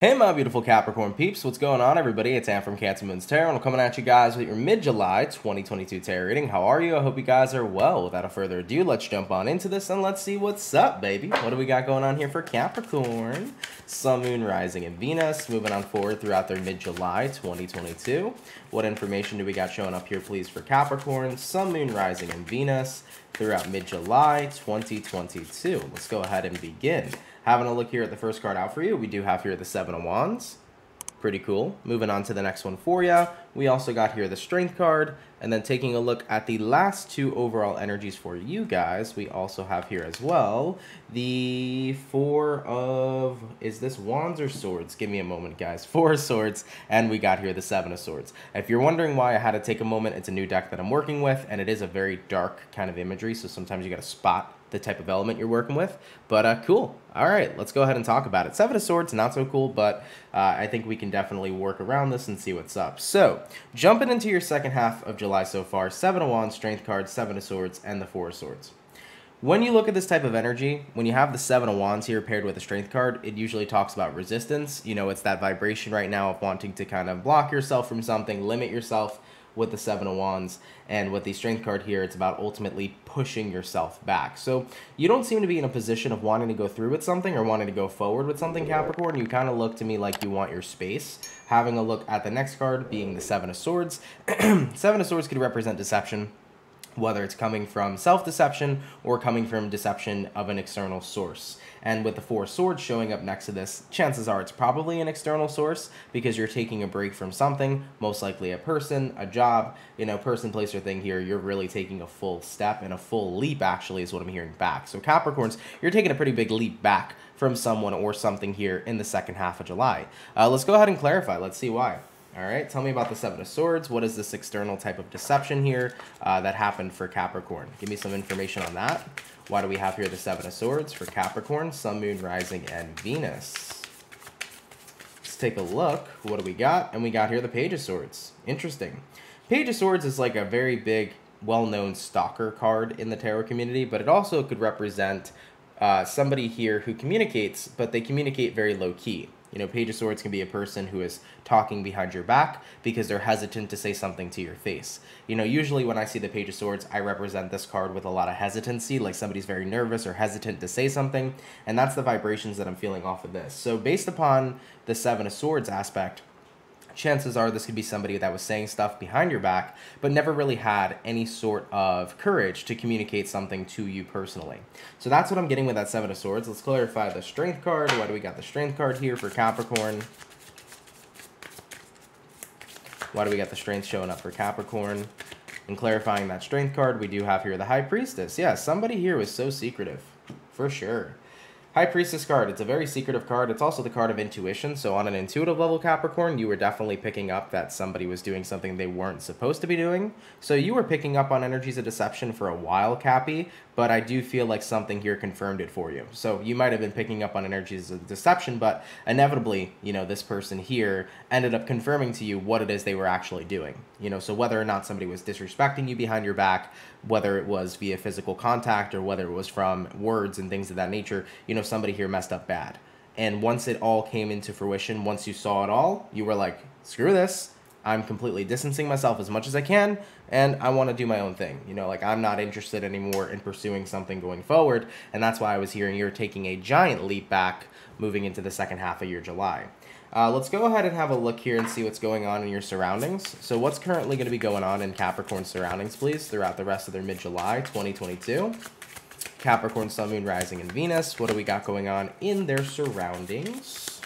Hey my beautiful Capricorn peeps, what's going on everybody? It's Am from CancerMoonsTarot, and I'm coming at you guys with your mid-July 2022 tarot reading. How are you? I hope you guys are well. Without further ado, let's jump on into this and let's see what's up, baby. What do we got going on here for Capricorn? Sun, Moon, Rising, and Venus, moving on forward throughout their mid-July 2022. What information do we got showing up here, please, for Capricorn? Sun, Moon, Rising, and Venus throughout mid-July 2022. Let's go ahead and begin. Having a look here at the first card out for you, we do have here the Seven of Wands. Pretty cool. Moving on to the next one for you, we also got here the Strength card. And then taking a look at the last two overall energies for you guys, we also have here as well the Four of... is this Wands or Swords? Give me a moment, guys. Four of Swords. And we got here the Seven of Swords. If you're wondering why I had to take a moment, it's a new deck that I'm working with. And it is a very dark kind of imagery. So sometimes you got to spot the type of element you're working with, but cool. All right, let's go ahead and talk about it. Seven of Swords, not so cool, but I think we can definitely work around this and see what's up. So, jumping into your second half of July so far, Seven of Wands, Strength card, Seven of Swords, and the Four of Swords. When you look at this type of energy, when you have the Seven of Wands here paired with a Strength card, it usually talks about resistance. You know, it's that vibration right now of wanting to kind of block yourself from something, limit yourself with the Seven of Wands, and with the Strength card here, it's about ultimately pushing yourself back. So you don't seem to be in a position of wanting to go through with something or wanting to go forward with something, Capricorn. You kind of look to me like you want your space. Having a look at the next card being the Seven of Swords. Seven of Swords could represent deception, whether it's coming from self-deception or coming from deception of an external source. And with the Four of Swords showing up next to this, chances are it's probably an external source because you're taking a break from something, most likely a person, a job, you know, person, place, or thing here. You're really taking a full step and a full leap, actually, is what I'm hearing back. So Capricorns, you're taking a pretty big leap back from someone or something here in the second half of July. Let's go ahead and clarify. Let's see why. All right, tell me about the Seven of Swords. What is this external type of deception here that happened for Capricorn? Give me some information on that. Why do we have here the Seven of Swords for Capricorn, Sun, Moon, Rising, and Venus? Let's take a look. What do we got? And we got here the Page of Swords. Interesting. Page of Swords is like a very big, well-known stalker card in the tarot community, but it also could represent somebody here who communicates, but they communicate very low-key. You know, Page of Swords can be a person who is talking behind your back because they're hesitant to say something to your face. You know, usually when I see the Page of Swords, I represent this card with a lot of hesitancy, like somebody's very nervous or hesitant to say something, and that's the vibrations that I'm feeling off of this. So based upon the Seven of Swords aspect, chances are this could be somebody that was saying stuff behind your back, but never really had any sort of courage to communicate something to you personally. So that's what I'm getting with that Seven of Swords. Let's clarify the Strength card. Why do we got the Strength card here for Capricorn? Why do we got the Strength showing up for Capricorn? And clarifying that Strength card, we do have here the High Priestess. Yeah, somebody here was so secretive, for sure. High Priestess card, it's a very secretive card. It's also the card of intuition. So on an intuitive level, Capricorn, you were definitely picking up that somebody was doing something they weren't supposed to be doing. So you were picking up on energies of deception for a while, Cappy, but I do feel like something here confirmed it for you. So you might have been picking up on energies of deception, but inevitably, you know, this person here ended up confirming to you what it is they were actually doing. You know, so whether or not somebody was disrespecting you behind your back, whether it was via physical contact or whether it was from words and things of that nature, you know, somebody here messed up bad. And once it all came into fruition, once you saw it all, you were like, screw this. I'm completely distancing myself as much as I can, and I want to do my own thing. You know, like, I'm not interested anymore in pursuing something going forward, and that's why I was hearing you're taking a giant leap back moving into the second half of your July. Let's go ahead and have a look here and see what's going on in your surroundings. So what's currently going to be going on in Capricorn surroundings, please, throughout the rest of their mid-July 2022? Capricorn, Sun, Moon, Rising, and Venus. What do we got going on in their surroundings?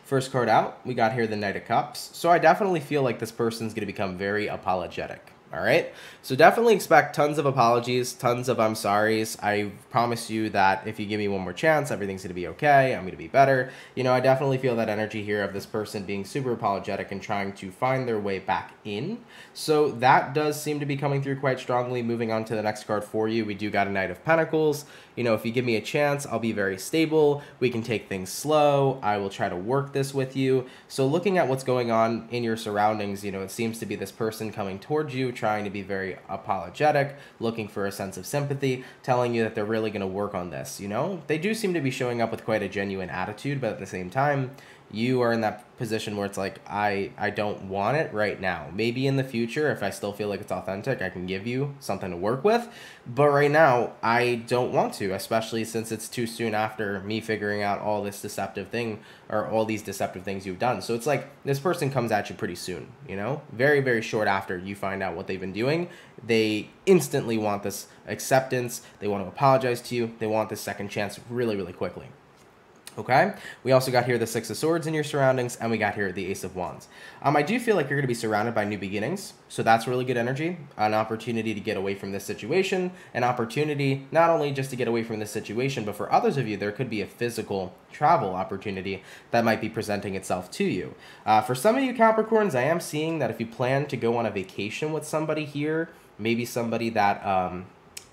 First card out, we got here the Knight of Cups. So I definitely feel like this person's going to become very apologetic. All right, so definitely expect tons of apologies, tons of I'm sorries. I promise you that if you give me one more chance, everything's going to be okay. I'm going to be better. You know, I definitely feel that energy here of this person being super apologetic and trying to find their way back in. So that does seem to be coming through quite strongly. Moving on to the next card for you, we do got a Knight of Pentacles. You know, if you give me a chance, I'll be very stable. We can take things slow. I will try to work this with you. So looking at what's going on in your surroundings, you know, it seems to be this person coming towards you, trying to be very apologetic, looking for a sense of sympathy, telling you that they're really going to work on this, you know? They do seem to be showing up with quite a genuine attitude, but at the same time, you are in that position where it's like, I don't want it right now. Maybe in the future, if I still feel like it's authentic, I can give you something to work with. But right now, I don't want to, especially since it's too soon after me figuring out all this deceptive thing, or all these deceptive things you've done. So it's like, this person comes at you pretty soon, you know? Very, very short after you find out what they've been doing. They instantly want this acceptance. They want to apologize to you. They want this second chance really, really quickly. Okay, we also got here the Six of Swords in your surroundings, and we got here the Ace of Wands. I do feel like you're going to be surrounded by new beginnings, so that's really good energy, an opportunity to get away from this situation, an opportunity not only just to get away from this situation, but for others of you, there could be a physical travel opportunity that might be presenting itself to you. For some of you Capricorns, I am seeing that if you plan to go on a vacation with somebody here, maybe somebody that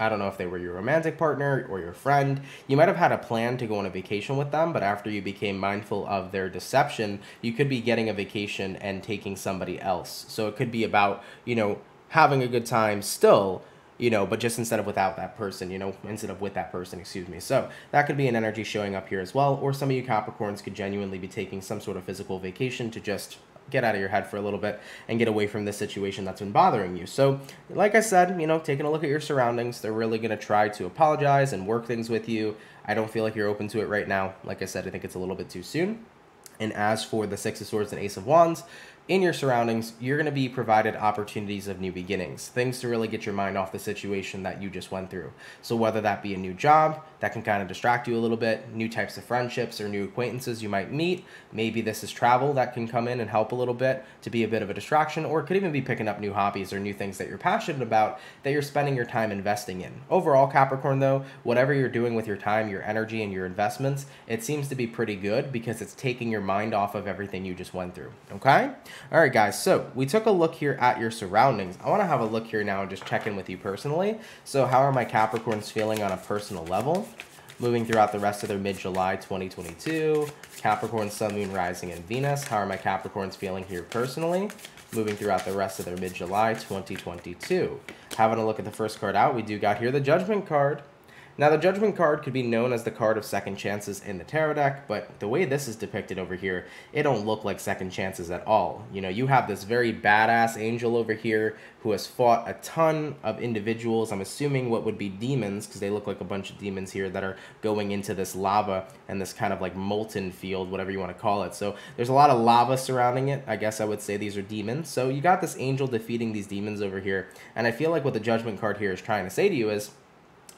I don't know if they were your romantic partner or your friend. You might have had a plan to go on a vacation with them, but after you became mindful of their deception, you could be getting a vacation and taking somebody else. So it could be about, you know, having a good time still, you know, but just instead of without that person, you know, instead of with that person, excuse me. So that could be an energy showing up here as well. Or some of you Capricorns could genuinely be taking some sort of physical vacation to just get out of your head for a little bit and get away from this situation that's been bothering you. So like I said, you know, taking a look at your surroundings, they're really going to try to apologize and work things with you. I don't feel like you're open to it right now. Like I said, I think it's a little bit too soon. And as for the Six of Swords and Ace of Wands, in your surroundings, you're going to be provided opportunities of new beginnings, things to really get your mind off the situation that you just went through. So whether that be a new job that can kind of distract you a little bit, new types of friendships or new acquaintances you might meet, maybe this is travel that can come in and help a little bit to be a bit of a distraction, or it could even be picking up new hobbies or new things that you're passionate about that you're spending your time investing in. Overall, Capricorn, though, whatever you're doing with your time, your energy, and your investments, it seems to be pretty good because it's taking your mind off of everything you just went through, okay? All right, guys, so we took a look here at your surroundings. I want to have a look here now and just check in with you personally. So how are my Capricorns feeling on a personal level? Moving throughout the rest of their mid-July 2022. Capricorn, Sun, Moon, Rising, and Venus. How are my Capricorns feeling here personally? Moving throughout the rest of their mid-July 2022. Having a look at the first card out, we do got here the Judgment card. Now, the Judgment card could be known as the card of second chances in the tarot deck, but the way this is depicted over here, it don't look like second chances at all. You know, you have this very badass angel over here who has fought a ton of individuals. I'm assuming what would be demons, because they look like a bunch of demons here that are going into this lava and this kind of like molten field, whatever you want to call it. So there's a lot of lava surrounding it. I guess I would say these are demons. So you got this angel defeating these demons over here, and I feel like what the Judgment card here is trying to say to you is,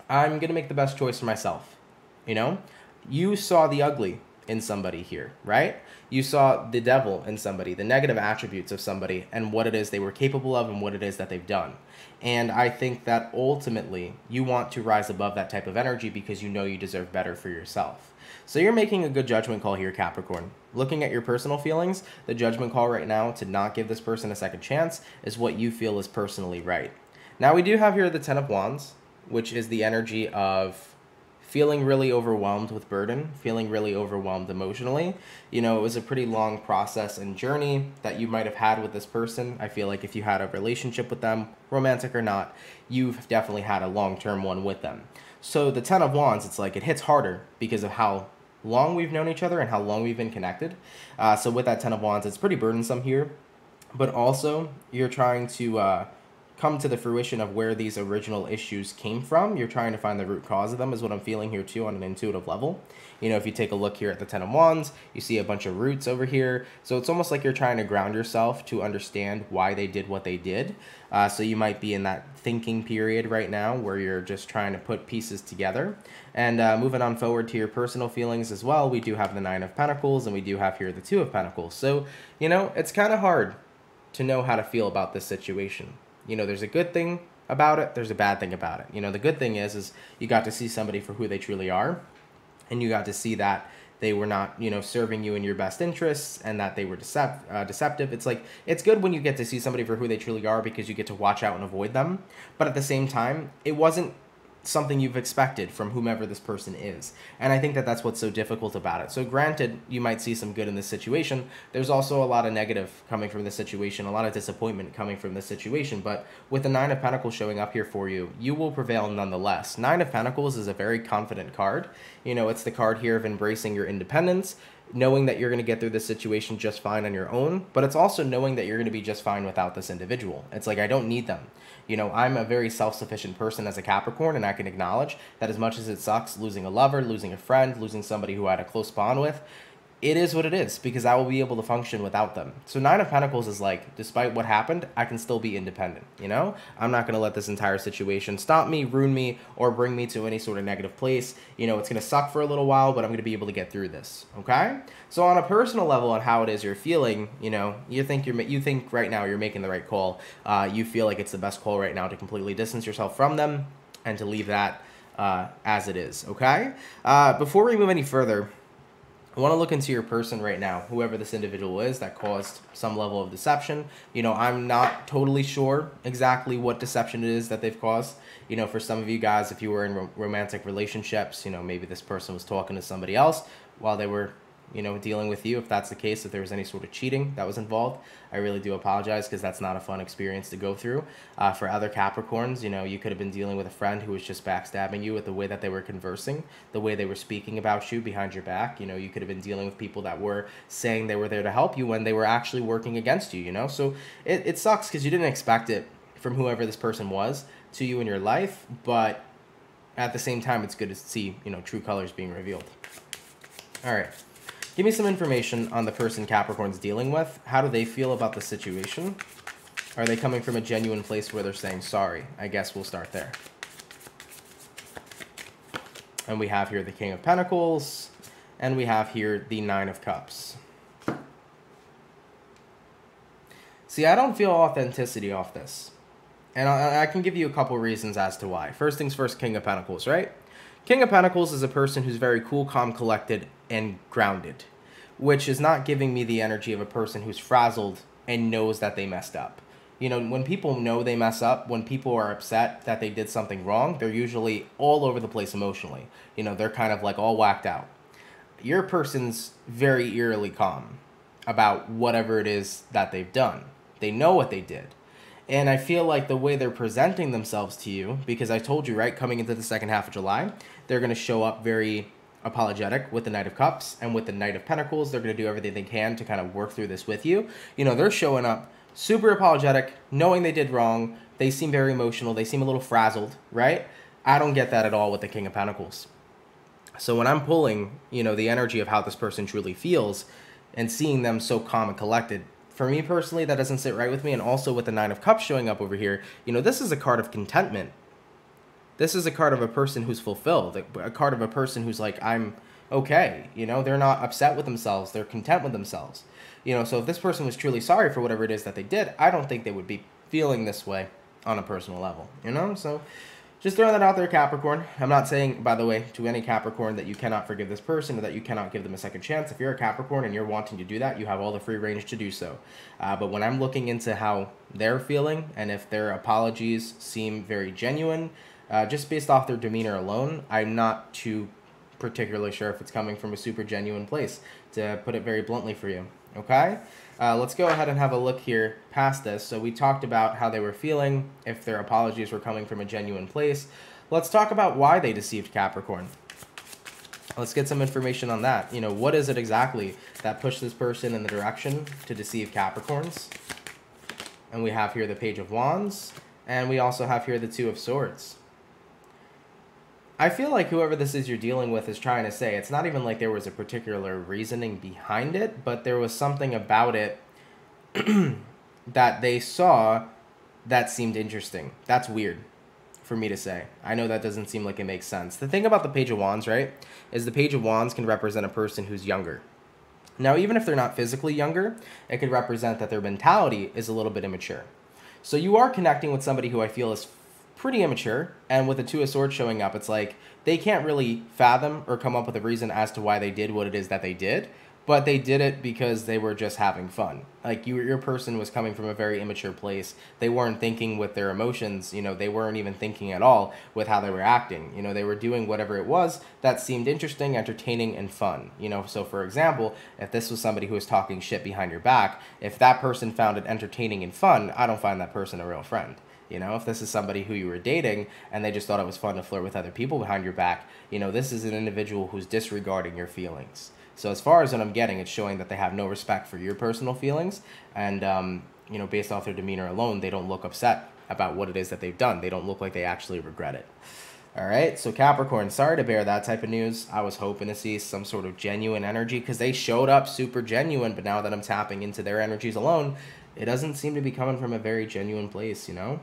I'm going to make the best choice for myself. You know, you saw the ugly in somebody here, right? You saw the devil in somebody, the negative attributes of somebody, and what it is they were capable of and what it is that they've done. And I think that ultimately you want to rise above that type of energy because you know you deserve better for yourself. So you're making a good judgment call here, Capricorn. Looking at your personal feelings, the judgment call right now to not give this person a second chance is what you feel is personally right. Now we do have here the Ten of Wands, which is the energy of feeling really overwhelmed with burden, feeling really overwhelmed emotionally. You know, it was a pretty long process and journey that you might have had with this person. I feel like if you had a relationship with them, romantic or not, you've definitely had a long-term one with them. So the Ten of Wands, it's like it hits harder because of how long we've known each other and how long we've been connected. So with that Ten of Wands, it's pretty burdensome here. But also, you're trying to come to the fruition of where these original issues came from. You're trying to find the root cause of them is what I'm feeling here too on an intuitive level. You know, if you take a look here at the Ten of Wands, you see a bunch of roots over here. So it's almost like you're trying to ground yourself to understand why they did what they did. So you might be in that thinking period right now where you're just trying to put pieces together. And moving on forward to your personal feelings as well, we do have the Nine of Pentacles and we do have here the Two of Pentacles. So, you know, it's kind of hard to know how to feel about this situation. You know, there's a good thing about it, there's a bad thing about it. You know, the good thing is you got to see somebody for who they truly are, and you got to see that they were not, you know, serving you in your best interests and that they were deceptive. It's like, it's good when you get to see somebody for who they truly are because you get to watch out and avoid them. But at the same time, it wasn't something you've expected from whomever this person is. And I think that that's what's so difficult about it. So granted, you might see some good in this situation. There's also a lot of negative coming from this situation, a lot of disappointment coming from this situation. But with the Nine of Pentacles showing up here for you, you will prevail nonetheless. Nine of Pentacles is a very confident card. You know, it's the card here of embracing your independence, knowing that you're going to get through this situation just fine on your own, but it's also knowing that you're going to be just fine without this individual. It's like, I don't need them. You know, I'm a very self-sufficient person as a Capricorn, and I can acknowledge that as much as it sucks losing a lover, losing a friend, losing somebody who I had a close bond with, it is what it is, because I will be able to function without them. So Nine of Pentacles is like, despite what happened, I can still be independent, you know? I'm not going to let this entire situation stop me, ruin me, or bring me to any sort of negative place. You know, it's going to suck for a little while, but I'm going to be able to get through this, okay? So on a personal level, on how it is you're feeling, you know, you think right now you're making the right call. You feel like it's the best call right now to completely distance yourself from them and to leave that as it is, okay? Before we move any further, I want to look into your person right now, whoever this individual is that caused some level of deception. You know, I'm not totally sure exactly what deception it is that they've caused. You know, for some of you guys, if you were in romantic relationships, you know, maybe this person was talking to somebody else while they were, you know, dealing with you. If that's the case, if there was any sort of cheating that was involved, I really do apologize, because that's not a fun experience to go through. For other Capricorns, you know, you could have been dealing with a friend who was just backstabbing you with the way that they were conversing, the way they were speaking about you behind your back. You know, you could have been dealing with people that were saying they were there to help you when they were actually working against you, you know? So it sucks, because you didn't expect it from whoever this person was to you in your life, but at the same time, it's good to see, you know, true colors being revealed. All right. Give me some information on the person Capricorn's dealing with. How do they feel about the situation? Are they coming from a genuine place where they're saying sorry? I guess we'll start there. And we have here the King of Pentacles, and we have here the Nine of Cups. See, I don't feel authenticity off this. And I can give you a couple reasons as to why. First things first, King of Pentacles, right? King of Pentacles is a person who's very cool, calm, collected, and grounded, which is not giving me the energy of a person who's frazzled and knows that they messed up. You know, when people know they mess up, when people are upset that they did something wrong, they're usually all over the place emotionally. You know, they're kind of like all whacked out. Your person's very eerily calm about whatever it is that they've done. They know what they did. And I feel like the way they're presenting themselves to you, because I told you, right, coming into the second half of July, they're going to show up very apologetic with the Knight of Cups and with the Knight of Pentacles. They're going to do everything they can to kind of work through this with you. You know, they're showing up super apologetic, knowing they did wrong. They seem very emotional. They seem a little frazzled, right? I don't get that at all with the King of Pentacles. So when I'm pulling, you know, the energy of how this person truly feels and seeing them so calm and collected, for me personally, that doesn't sit right with me. And also with the Nine of Cups showing up over here, you know, this is a card of contentment. This is a card of a person who's fulfilled, a card of a person who's like, I'm okay. You know, they're not upset with themselves. They're content with themselves. You know, so if this person was truly sorry for whatever it is that they did, I don't think they would be feeling this way on a personal level, you know? So just throwing that out there, Capricorn. I'm not saying, by the way, to any Capricorn that you cannot forgive this person or that you cannot give them a second chance. If you're a Capricorn and you're wanting to do that, you have all the free range to do so. But when I'm looking into how they're feeling and if their apologies seem very genuine, just based off their demeanor alone, I'm not too particularly sure if it's coming from a super genuine place, to put it very bluntly for you. Okay? Let's go ahead and have a look here past this. So we talked about how they were feeling, if their apologies were coming from a genuine place. Let's talk about why they deceived Capricorn. Let's get some information on that. You know, what is it exactly that pushed this person in the direction to deceive Capricorns? And we have here the Page of Wands, and we also have here the Two of Swords. I feel like whoever this is you're dealing with is trying to say, it's not even like there was a particular reasoning behind it, but there was something about it that they saw that seemed interesting. That's weird for me to say. I know that doesn't seem like it makes sense. The thing about the Page of Wands, right, is the Page of Wands can represent a person who's younger. Now, even if they're not physically younger, it could represent that their mentality is a little bit immature. So you are connecting with somebody who I feel is pretty immature, and with the Two of Swords showing up, it's like they can't really fathom or come up with a reason as to why they did what it is that they did, but they did it because they were just having fun. Like your person was coming from a very immature place. They weren't thinking with their emotions, you know, they weren't even thinking at all with how they were acting. You know, they were doing whatever it was that seemed interesting, entertaining, and fun. You know, so for example, if this was somebody who was talking shit behind your back, if that person found it entertaining and fun, I don't find that person a real friend. You know, if this is somebody who you were dating and they just thought it was fun to flirt with other people behind your back, you know, this is an individual who's disregarding your feelings. So as far as what I'm getting, it's showing that they have no respect for your personal feelings. And, you know, based off their demeanor alone, they don't look upset about what it is that they've done. They don't look like they actually regret it. All right, so Capricorn, sorry to bear that type of news. I was hoping to see some sort of genuine energy because they showed up super genuine, but now that I'm tapping into their energies alone, it doesn't seem to be coming from a very genuine place, you know?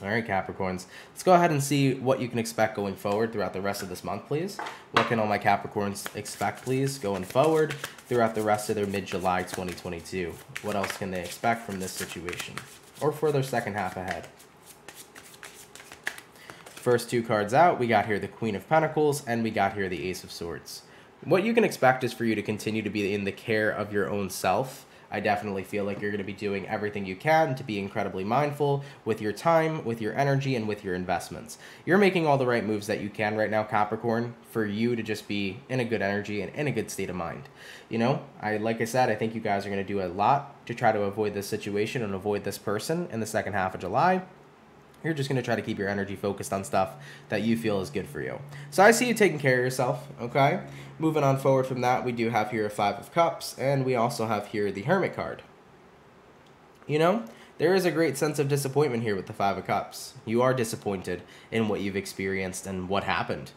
All right, Capricorns, let's go ahead and see what you can expect going forward throughout the rest of this month, please. What can all my Capricorns expect, please, going forward throughout the rest of their mid-July 2022? What else can they expect from this situation or for their second half ahead? First two cards out, we got here the Queen of Pentacles and we got here the Ace of Swords. What you can expect is for you to continue to be in the care of your own self. I definitely feel like you're going to be doing everything you can to be incredibly mindful with your time, with your energy, and with your investments. You're making all the right moves that you can right now, Capricorn, for you to just be in a good energy and in a good state of mind. You know, like I said, I think you guys are going to do a lot to try to avoid this situation and avoid this person in the second half of July. You're just going to try to keep your energy focused on stuff that you feel is good for you. So I see you taking care of yourself, okay? Moving on forward from that, we do have here a Five of Cups, and we also have here the Hermit card. You know, there is a great sense of disappointment here with the Five of Cups. You are disappointed in what you've experienced and what happened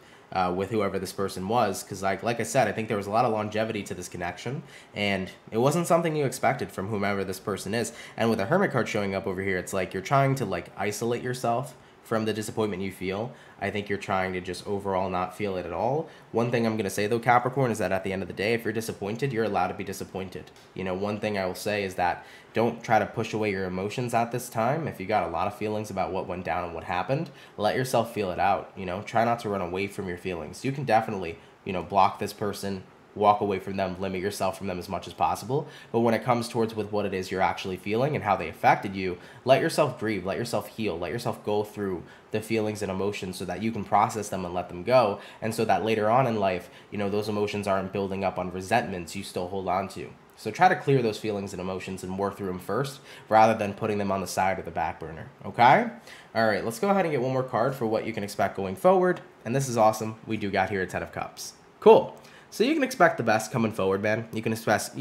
with whoever this person was, because like I said, I think there was a lot of longevity to this connection, and it wasn't something you expected from whomever this person is. And with the Hermit card showing up over here, it's like you're trying to like isolate yourself from the disappointment you feel. I think you're trying to just overall not feel it at all. One thing I'm going to say, though, Capricorn, is that at the end of the day, if you're disappointed, you're allowed to be disappointed. You know, one thing I will say is that don't try to push away your emotions at this time. If you got a lot of feelings about what went down and what happened, let yourself feel it out. You know, try not to run away from your feelings. You can definitely, you know, block this person, walk away from them, limit yourself from them as much as possible. But when it comes towards with what it is you're actually feeling and how they affected you, let yourself grieve, let yourself heal, let yourself go through the feelings and emotions so that you can process them and let them go. And so that later on in life, you know, those emotions aren't building up on resentments you still hold on to. So try to clear those feelings and emotions and work through them first rather than putting them on the side or the back burner, okay? All right, let's go ahead and get one more card for what you can expect going forward. And this is awesome. We do got here a Ten of Cups. Cool. So you can expect the best coming forward, man. You can expect,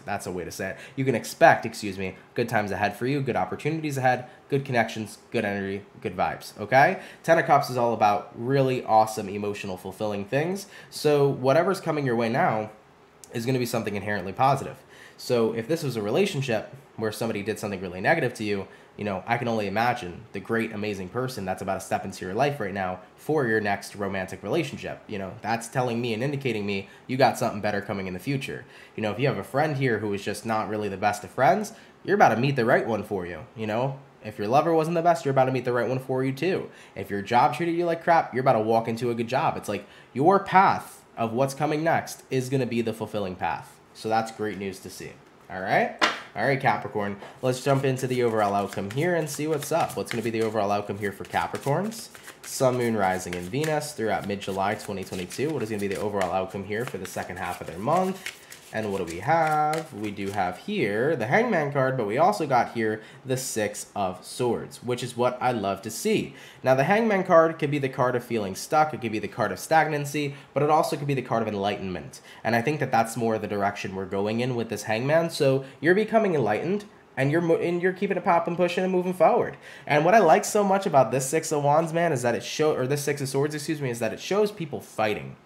that's a way to say it. You can expect, good times ahead for you, good opportunities ahead, good connections, good energy, good vibes, okay? Ten of Cups is all about really awesome, emotional, fulfilling things. So whatever's coming your way now is going to be something inherently positive. So if this was a relationship where somebody did something really negative to you, you know, I can only imagine the great, amazing person that's about to step into your life right now for your next romantic relationship. You know, that's telling me and indicating me you got something better coming in the future. You know, if you have a friend here who is just not really the best of friends, you're about to meet the right one for you, you know? If your lover wasn't the best, you're about to meet the right one for you too. If your job treated you like crap, you're about to walk into a good job. It's like your path of what's coming next is going to be the fulfilling path. So that's great news to see. All right? All right, Capricorn, let's jump into the overall outcome here and see what's up. What's going to be the overall outcome here for Capricorns? Sun, Moon, Rising, and Venus throughout mid-July 2022. What is going to be the overall outcome here for the second half of their month? And what do we have? We do have here the Hangman card, but we also got here the Six of Swords, which is what I love to see. Now, the Hangman card could be the card of feeling stuck. It could be the card of stagnancy, but it also could be the card of enlightenment. And I think that that's more the direction we're going in with this Hangman. So you're becoming enlightened, and you're keeping it popping, pushing, and moving forward. And what I like so much about this Six of Wands, man, is that this Six of Swords, is that it shows people fighting.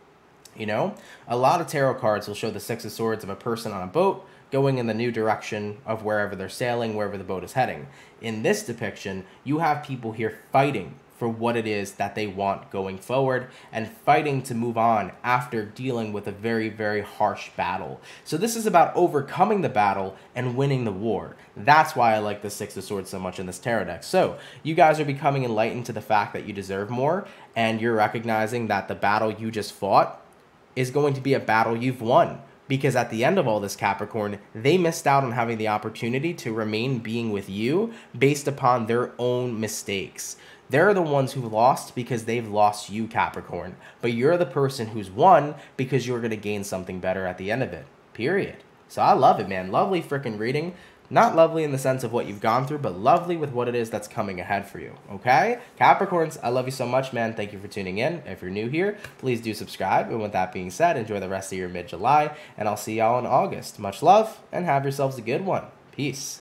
You know, a lot of tarot cards will show the Six of Swords of a person on a boat going in the new direction of wherever they're sailing, wherever the boat is heading. In this depiction, you have people here fighting for what it is that they want going forward and fighting to move on after dealing with a very, very harsh battle. So this is about overcoming the battle and winning the war. That's why I like the Six of Swords so much in this tarot deck. So you guys are becoming enlightened to the fact that you deserve more, and you're recognizing that the battle you just fought is going to be a battle you've won because at the end of all this, Capricorn, they missed out on having the opportunity to remain being with you based upon their own mistakes. They're the ones who lost because they've lost you, Capricorn. But you're the person who's won because you're going to gain something better at the end of it. Period. So I love it, man. Lovely freaking reading. Not lovely in the sense of what you've gone through, but lovely with what it is that's coming ahead for you, okay? Capricorns, I love you so much, man. Thank you for tuning in. If you're new here, please do subscribe. And with that being said, enjoy the rest of your mid-July, and I'll see y'all in August. Much love, and have yourselves a good one. Peace.